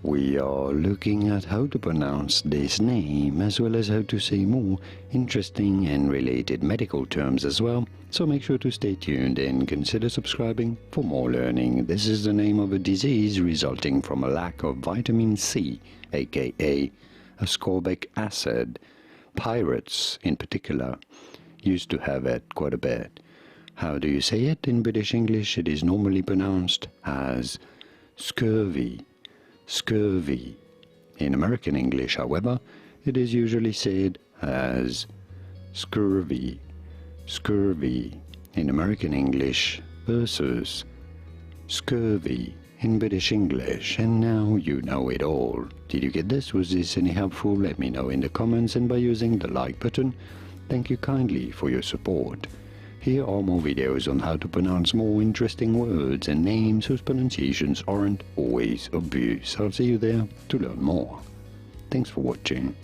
We are looking at how to pronounce this name, as well as how to say more interesting and related medical terms as well, so make sure to stay tuned and consider subscribing for more learning. This is the name of a disease resulting from a lack of vitamin C, aka ascorbic acid. Pirates, in particular, used to have it quite a bit. How do you say it in British English? It is normally pronounced as scurvy. Scurvy. In American English, however, it is usually said as scurvy. Scurvy in American English versus scurvy in British English. And now you know it all. Did you get this? Was this any helpful? Let me know in the comments and by using the like button. Thank you kindly for your support. Here are more videos on how to pronounce more interesting words and names whose pronunciations aren't always obvious. I'll see you there to learn more. Thanks for watching.